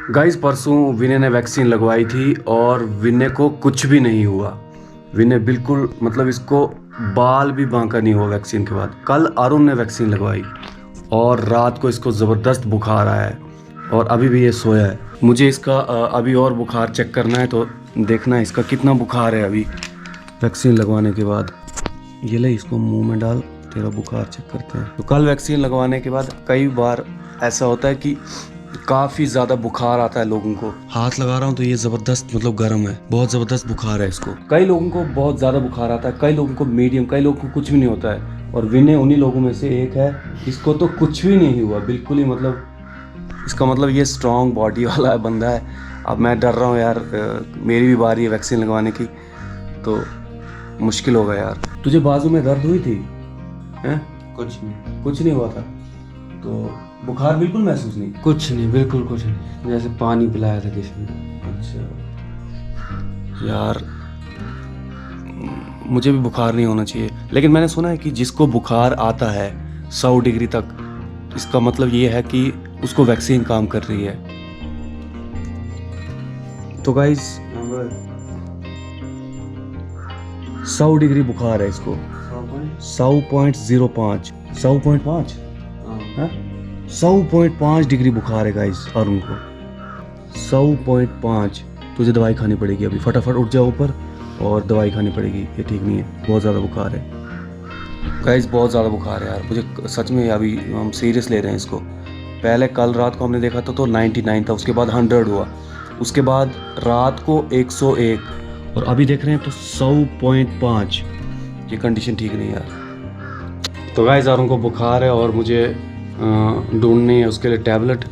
Guys परसों विनय ने vaccine लगवाई थी और विनय को कुछ भी नहीं हुआ। विनय बिल्कुल मतलब इसको बाल भी बांका नहीं हुआ वैक्सीन के बाद। कल अरुण ने वैक्सीन लगवाई और रात को इसको ज़बरदस्त बुखार आया है और अभी भी ये सोया है। मुझे इसका अभी और बुखार चेक करना है, तो देखना है इसका कितना बुखार है अभी वैक्सीन लगवाने के बाद। ये ले इसको मुंह में डाल, तेरा बुखार चेक करते हैं। तो कल वैक्सीन लगवाने के बाद कई बार ऐसा होता है कि काफ़ी ज़्यादा बुखार आता है लोगों को। हाथ लगा रहा हूँ तो ये ज़बरदस्त मतलब गर्म है, बहुत ज़बरदस्त बुखार है इसको। कई लोगों को बहुत ज़्यादा बुखार आता है, कई लोगों को मीडियम, कई लोगों को कुछ भी नहीं होता है। और विनय उन्हीं लोगों में से एक है, इसको तो कुछ भी नहीं हुआ बिल्कुल ही। मतलब इसका मतलब ये स्ट्रॉन्ग बॉडी वाला बंदा है। अब मैं डर रहा हूँ यार, मेरी भी बारी है वैक्सीन लगवाने की, तो मुश्किल होगा यार। तुझे बाजू में दर्द हुई थी? हैं? कुछ नहीं हुआ था, तो बुखार बिल्कुल महसूस नहीं? कुछ नहीं, बिल्कुल कुछ नहीं, जैसे पानी पिलाया था किसी ने। अच्छा यार, मुझे भी बुखार नहीं होना चाहिए, लेकिन मैंने सुना है कि जिसको बुखार आता है 100 डिग्री तक, इसका मतलब ये है कि उसको वैक्सीन काम कर रही है। तो गाइस 100 डिग्री बुखार है इसको। 100.05 100.5 हाँ 100.5 डिग्री बुखार है गाइस अरुण को। 100.5। तुझे दवाई खानी पड़ेगी अभी, फटाफट उठ जाओ ऊपर और दवाई खानी पड़ेगी, ये ठीक नहीं है, बहुत ज़्यादा बुखार है गाइस, बहुत ज़्यादा बुखार है यार। मुझे सच में अभी हम सीरियस ले रहे हैं इसको। पहले कल रात को हमने देखा था तो 99 था, उसके बाद 100 हुआ, उसके बाद रात को 101 और अभी देख रहे हैं तो 100.5। ये कंडीशन ठीक नहीं यार। तो गाइस अरुण को बुखार है और मुझे ढूंढनी है उसके लिए टैबलेट,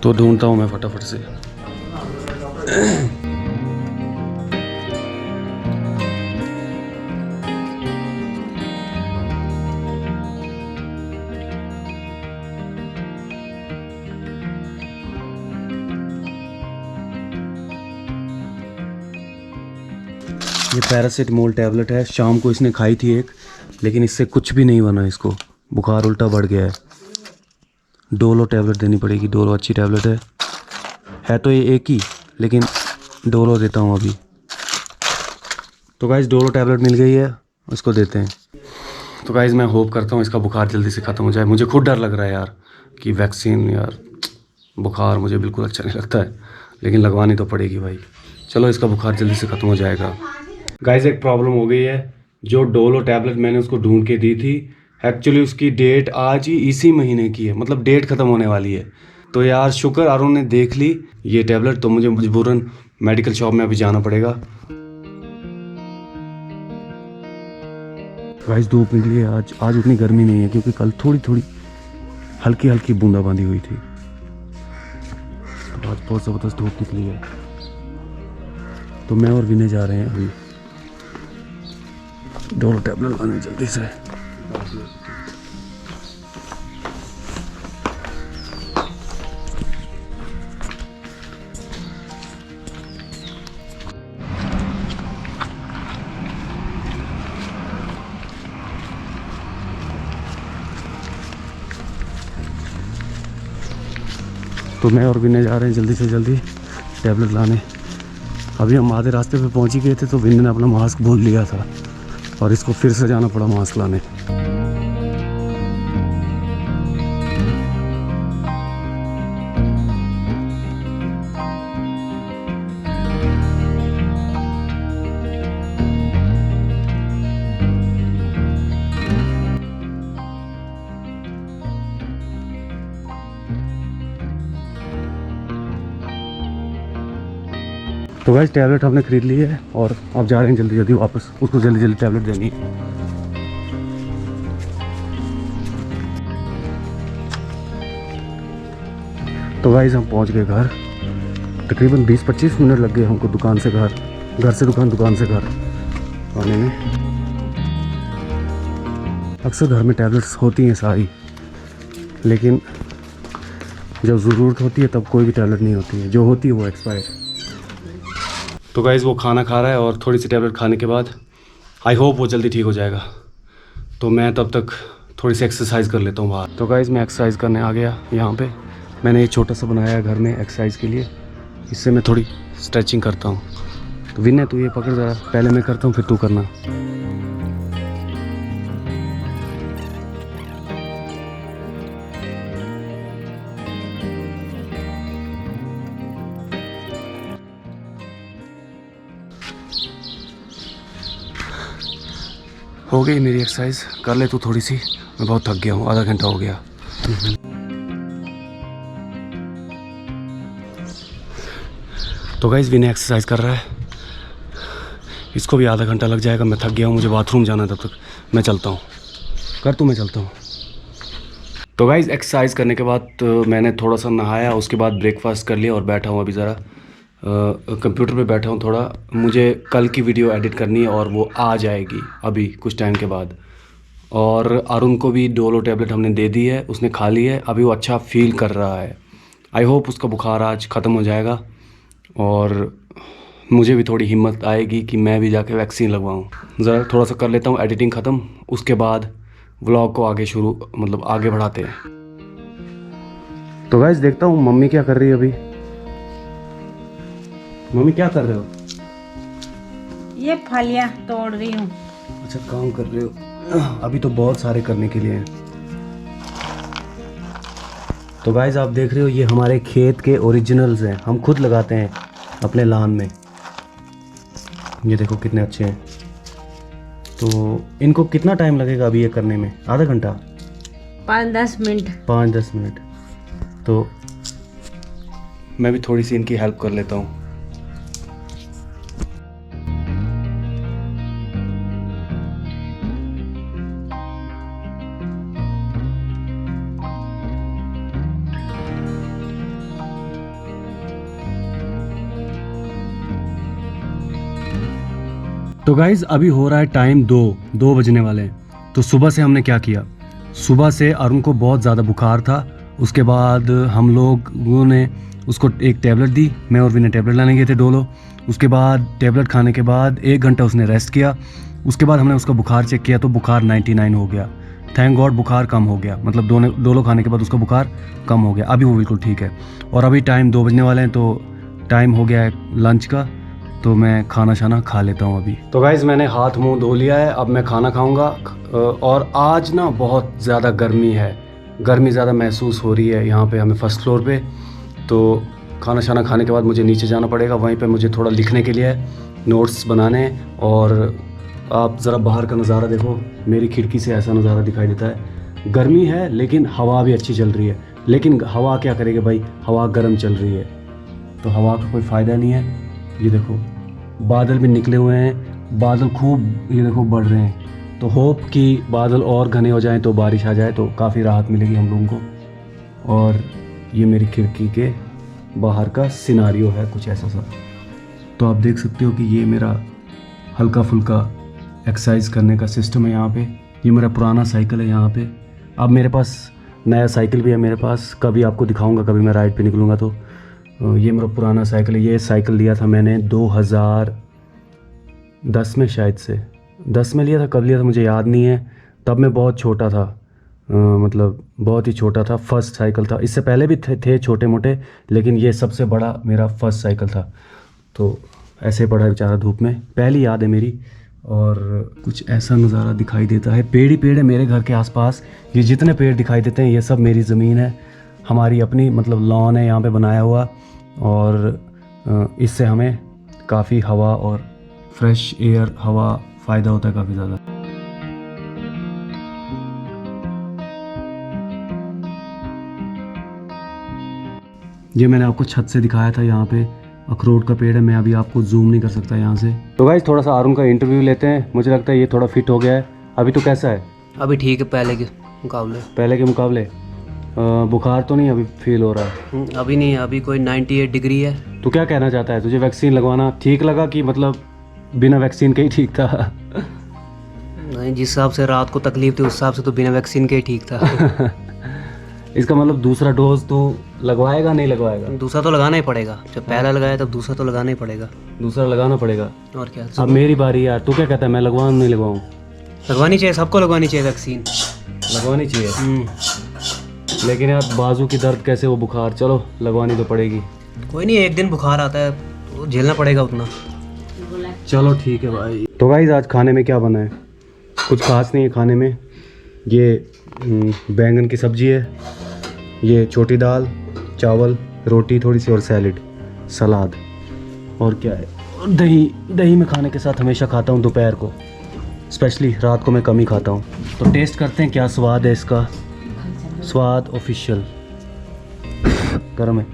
तो ढूंढता हूँ मैं फटाफट से। ये पैरासीटामोल टैबलेट है, शाम को इसने खाई थी एक, लेकिन इससे कुछ भी नहीं बना, इसको बुखार उल्टा बढ़ गया है। डोलो टैबलेट देनी पड़ेगी, डोलो अच्छी टैबलेट है तो ये एक ही, लेकिन डोलो देता हूँ अभी। तो गाइस डोलो टैबलेट मिल गई है, उसको देते हैं। तो गाइस मैं होप करता हूँ इसका बुखार जल्दी से ख़त्म हो जाए। मुझे खुद डर लग रहा है यार कि वैक्सीन, यार बुखार मुझे बिल्कुल अच्छा नहीं लगता है, लेकिन लगवानी तो पड़ेगी भाई। चलो इसका बुखार जल्दी से ख़त्म हो जाएगा। गाइस एक प्रॉब्लम हो गई है, जो डोलो टैबलेट मैंने उसको ढूंढ के दी थी, एक्चुअली उसकी डेट आज ही इसी महीने की है, मतलब डेट ख़त्म होने वाली है। तो यार शुक्र अरुण ने देख ली ये टैबलेट, तो मुझे मजबूरन मेडिकल शॉप में अभी जाना पड़ेगा। गाइस धूप निकली है आज उतनी गर्मी नहीं है, क्योंकि कल थोड़ी थोड़ी हल्की हल्की बूंदाबांदी हुई थी, तो आज बहुत ज़बरदस्त धूप निकली है। तो मैं और विनय जा रहे हैं अभी डोलो टैबलेट लाने जल्दी से। तो मैं और विनय जा रहे हैं जल्दी से जल्दी टैबलेट लाने। अभी हम आधे रास्ते पे पहुंच ही गए थे, तो विनय ने अपना मास्क भूल लिया था और इसको फिर से जाना पड़ा मास्क लाने। तो गाइस टैबलेट हमने खरीद ली है और अब जा रहे हैं जल्दी जल्दी वापस, उसको जल्दी जल्दी टैबलेट देनी है। तो गाइस हम पहुंच गए घर, तकरीबन 20-25 मिनट लग गए हमको दुकान से घर से दुकान, दुकान से घर आने में। अक्सर घर में टैबलेट्स होती हैं सारी, लेकिन जब ज़रूरत होती है तब कोई भी टैबलेट नहीं होती है, जो होती है वो एक्सपायर। तो गाइज़ वो खाना खा रहा है और थोड़ी सी टैबलेट खाने के बाद आई होप वो जल्दी ठीक हो जाएगा। तो मैं तब तक थोड़ी सी एक्सरसाइज कर लेता हूँ बाहर। तो गाइज़ मैं एक्सरसाइज करने आ गया यहाँ पे, मैंने ये छोटा सा बनाया है घर में एक्सरसाइज के लिए। इससे मैं थोड़ी स्ट्रेचिंग करता हूँ। तो विनय तू ये पकड़ ज़रा, पहले मैं करता हूँ फिर तू करना। हो गई मेरी एक्सरसाइज, कर ले तू थोड़ी सी। मैं बहुत थक गया हूँ, आधा घंटा हो गया। तो गाइस विनय एक्सरसाइज कर रहा है, इसको भी आधा घंटा लग जाएगा। मैं थक गया हूँ, मुझे बाथरूम जाना है, तब तक मैं चलता हूँ। कर तू, मैं चलता हूँ। तो गाइस एक्सरसाइज करने के बाद मैंने थोड़ा सा नहाया, उसके बाद ब्रेकफास्ट कर लिया और बैठा हूँ अभी ज़रा कंप्यूटर पे बैठा हूँ। थोड़ा मुझे कल की वीडियो एडिट करनी है और वो आ जाएगी अभी कुछ टाइम के बाद। और अरुण को भी डोलो टैबलेट हमने दे दी है, उसने खा ली है, अभी वो अच्छा फील कर रहा है। आई होप उसका बुखार आज ख़त्म हो जाएगा और मुझे भी थोड़ी हिम्मत आएगी कि मैं भी जाके वैक्सीन लगवाऊँ। ज़रा थोड़ा सा कर लेता हूँ एडिटिंग ख़त्म, उसके बाद व्लॉग को आगे आगे बढ़ाते हैं। तो गाइस देखता हूँ मम्मी क्या कर रही है अभी। मम्मी क्या कर रहे हो? ये फलियां तोड़ रही हूँ। अच्छा काम कर रहे हो, अभी तो बहुत सारे करने के लिए हैं। तो गाइस आप देख रहे हो ये हमारे खेत के ओरिजिनल्स हैं, हम खुद लगाते हैं अपने लान में। ये देखो कितने अच्छे हैं। तो इनको कितना टाइम लगेगा अभी ये करने में? आधा घंटा? 5-10 मिनट। 5-10 मिनट। तो मैं भी थोड़ी सी इनकी हेल्प कर लेता हूँ। तो गाइज़ अभी हो रहा है टाइम 2 बजने वाले हैं। तो सुबह से हमने क्या किया, सुबह से अरुण को बहुत ज़्यादा बुखार था। उसके बाद हम लोगों ने उसको एक टैबलेट दी, मैं और विनय टैबलेट लाने गए थे डोलो। उसके बाद टैबलेट खाने के बाद 1 घंटा उसने रेस्ट किया। उसके बाद हमने उसका बुखार चेक किया तो बुखार 99 हो गया। थैंक गॉड बुखार कम हो गया, मतलब डोलो खाने के बाद उसका बुखार कम हो गया, अभी वो बिल्कुल ठीक है। और अभी टाइम 2 बजने वाले हैं, तो टाइम हो गया है लंच का, तो मैं खाना शाना खा लेता हूँ अभी। तो गाइज़ मैंने हाथ मुंह धो लिया है, अब मैं खाना खाऊंगा। और आज ना बहुत ज़्यादा गर्मी है, गर्मी ज़्यादा महसूस हो रही है यहाँ पे हमें फर्स्ट फ्लोर पे। तो खाना शाना खाने के बाद मुझे नीचे जाना पड़ेगा, वहीं पे मुझे थोड़ा लिखने के लिए नोट्स बनाने। और आप ज़रा बाहर का नज़ारा देखो, मेरी खिड़की से ऐसा नज़ारा दिखाई देता है। गर्मी है लेकिन हवा भी अच्छी चल रही है। लेकिन हवा क्या करेगी भाई, हवा गर्म चल रही है, तो हवा का कोई फ़ायदा नहीं है। ये देखो बादल भी निकले हुए हैं, बादल खूब ये देखो बढ़ रहे हैं। तो होप कि बादल और घने हो जाएं तो बारिश आ जाए तो काफ़ी राहत मिलेगी हम लोगों को। और ये मेरी खिड़की के बाहर का सिनारियो है कुछ ऐसा सा। तो आप देख सकते हो कि ये मेरा हल्का फुल्का एक्सरसाइज करने का सिस्टम है यहाँ पे। ये मेरा पुराना साइकिल है यहाँ पे। अब मेरे पास नया साइकिल भी है मेरे पास, कभी आपको दिखाऊंगा, कभी मैं राइड पे निकलूँगा तो। ये मेरा पुराना साइकिल है। ये साइकिल लिया था मैंने 2010 में, शायद से 10 में लिया था, कब लिया था मुझे याद नहीं है। तब मैं बहुत छोटा था, मतलब बहुत ही छोटा था। फर्स्ट साइकिल था, इससे पहले भी थे छोटे मोटे, लेकिन ये सबसे बड़ा मेरा फर्स्ट साइकिल था। तो ऐसे पड़ा बेचारा धूप में, पहली याद है मेरी। और कुछ ऐसा नज़ारा दिखाई देता है, पेड़ ही पेड़ है मेरे घर के आसपास। ये जितने पेड़ दिखाई देते हैं ये सब मेरी ज़मीन है, हमारी अपनी मतलब लॉन है यहाँ पे बनाया हुआ। और इससे हमें काफ़ी हवा और फ्रेश एयर हवा फ़ायदा होता है काफ़ी ज़्यादा। ये मैंने आपको छत से दिखाया था, यहाँ पे अखरोट का पेड़ है। मैं अभी आपको जूम नहीं कर सकता यहाँ से। तो गाइस थोड़ा सा अरुण का इंटरव्यू लेते हैं, मुझे लगता है ये थोड़ा फिट हो गया है। अभी तो कैसा है? अभी ठीक है, पहले के मुकाबले। बुखार तो नहीं अभी फील हो रहा है? अभी नहीं, अभी कोई 98 डिग्री है। तो क्या कहना चाहता है, तुझे वैक्सीन लगवाना ठीक लगा कि मतलब बिना वैक्सीन के ही ठीक था? नहीं, जिस हिसाब से रात को तकलीफ थी उस हिसाब से तो बिना वैक्सीन के ही ठीक था। इसका मतलब दूसरा डोज तो लगवाएगा नहीं लगवाएगा? दूसरा तो लगाना ही पड़ेगा, जब पहला लगाया तब दूसरा तो लगाना ही पड़ेगा। दूसरा लगाना पड़ेगा। और क्या, अब मेरी बारी यार, तू क्या कहता है, मैं लगवाऊँ नहीं लगवाऊँ? लगवानी चाहिए, सबको लगवानी चाहिए वैक्सीन। लगवानी चाहिए। लेकिन यार बाजू की दर्द कैसे वो बुखार, चलो लगवानी तो पड़ेगी। कोई नहीं, एक दिन बुखार आता है तो झेलना पड़ेगा उतना। चलो ठीक है भाई। तो गाइस आज खाने में क्या बना है? कुछ खास नहीं है खाने में। ये बैंगन की सब्जी है, ये छोटी दाल, चावल, रोटी थोड़ी सी और सैलेड, सलाद, और क्या है, और दही मैं खाने के साथ हमेशा खाता हूँ दोपहर को, स्पेशली रात को मैं कम ही खाता हूँ। तो टेस्ट करते हैं क्या स्वाद है इसका। स्वाद ऑफिशियल गर्म है।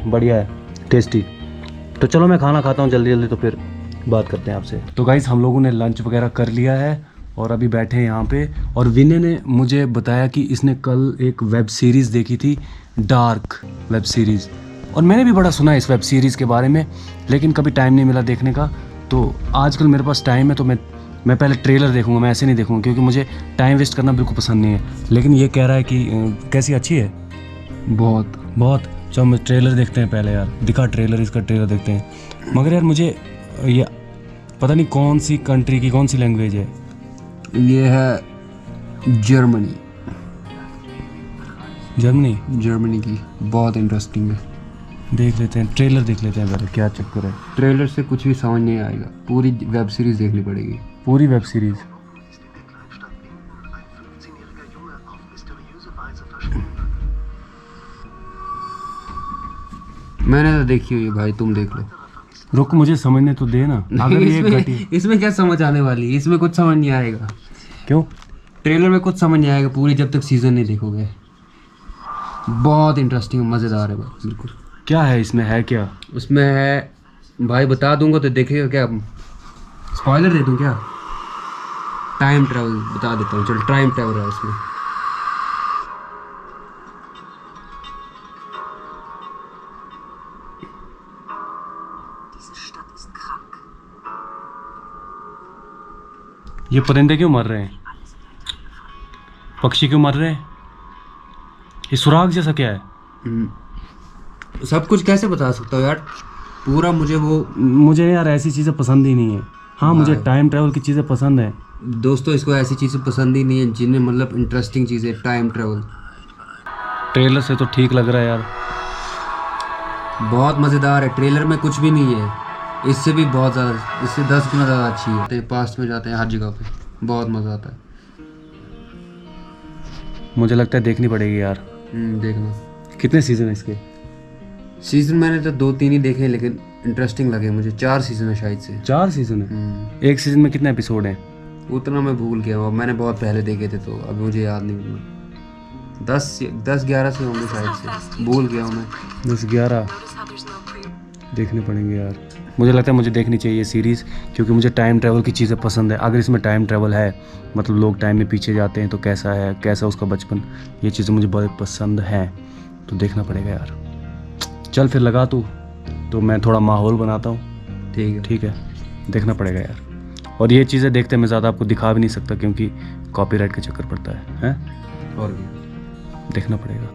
बढ़िया है, टेस्टी। तो चलो मैं खाना खाता हूँ जल्दी जल्दी, तो फिर बात करते हैं आपसे। तो गाइस हम लोगों ने लंच वगैरह कर लिया है और अभी बैठे हैं यहाँ पे। और विनय ने मुझे बताया कि इसने कल एक वेब सीरीज़ देखी थी, डार्क वेब सीरीज़, और मैंने भी बड़ा सुना है इस वेब सीरीज़ के बारे में, लेकिन कभी टाइम नहीं मिला देखने का। तो आजकल मेरे पास टाइम है तो मैं पहले ट्रेलर देखूँगा, मैं ऐसे नहीं देखूँगा क्योंकि मुझे टाइम वेस्ट करना बिल्कुल पसंद नहीं है। लेकिन ये कह रहा है कि कैसी अच्छी है, बहुत। चलो मैं ट्रेलर देखते हैं पहले यार, दिखा ट्रेलर, इसका ट्रेलर देखते हैं। मगर यार मुझे ये पता नहीं कौन सी कंट्री की कौन सी लैंग्वेज है। ये है जर्मनी की, बहुत इंटरेस्टिंग है। देख लेते हैं ट्रेलर, देख लेते हैं पहले क्या चक्कर है। ट्रेलर से कुछ भी समझ नहीं आएगा, पूरी वेब सीरीज देखनी पड़ेगी। पूरी वेब सीरीज मैंने तो देखी हुई है भाई, तुम देख लो। रुक मुझे समझने तो दे ना। अगर ये घटी, इसमें क्या समझ आने वाली है? इसमें कुछ समझ नहीं आएगा। क्यों? ट्रेलर में कुछ समझ नहीं आएगा पूरी, जब तक सीजन नहीं देखोगे। बहुत इंटरेस्टिंग, मज़ेदार है भाई, बिल्कुल। क्या है इसमें, है क्या? उसमें है भाई, बता दूंगा तो देखेगा क्या? स्पॉइलर दे दूं क्या? टाइम ट्रैवल बता देता हूँ, चल। टाइम ट्रैवल है उसमें। ये परिंदे क्यों मर रहे हैं, पक्षी क्यों मर रहे हैं, ये सुराग जैसा क्या है? सब कुछ कैसे बता सकता हूँ यार, पूरा मुझे यार ऐसी चीज़ें पसंद ही नहीं है। हाँ मुझे टाइम ट्रैवल की चीज़ें पसंद है दोस्तों, इसको ऐसी चीज़ें पसंद ही नहीं है जिन्हें मतलब इंटरेस्टिंग चीज़ें। टाइम ट्रैवल ट्रेलर से तो ठीक लग रहा है यार, बहुत मज़ेदार है। ट्रेलर में कुछ भी नहीं है, इससे भी बहुत ज़्यादा, इससे 10 गुना ज़्यादा अच्छी है। पास्ट में जाते हैं हर जगह पे, बहुत मज़ा आता है। मुझे लगता है देखनी पड़ेगी यार। देखना। कितने सीजन है इसके? सीज़न मैंने तो 2-3 ही देखे, लेकिन इंटरेस्टिंग लगे मुझे। 4 सीज़न है शायद से। 4 सीजन है। एक सीजन में कितने एपिसोड हैं? उतना मैं भूल गया हूँ, मैंने बहुत पहले देखे थे तो अभी मुझे याद नहीं हुआ। 10-11 से होंगे शायद से, भूल गया हूँ मैं। 10-11 देखने पड़ेंगे यार। मुझे लगता है मुझे देखनी चाहिए सीरीज़, क्योंकि मुझे टाइम ट्रैवल की चीज़ें पसंद है। अगर इसमें टाइम ट्रैवल है, मतलब लोग टाइम में पीछे जाते हैं तो कैसा है, कैसा उसका बचपन, ये चीज़ें मुझे बहुत पसंद हैं, तो देखना पड़ेगा यार। चल फिर लगा तू, तो मैं थोड़ा माहौल बनाता हूँ। ठीक है, देखना पड़ेगा यार। और ये चीज़ें देखते मैं ज़्यादा आपको दिखा भी नहीं सकता क्योंकि कॉपीराइट का चक्कर पड़ता है। और देखना पड़ेगा।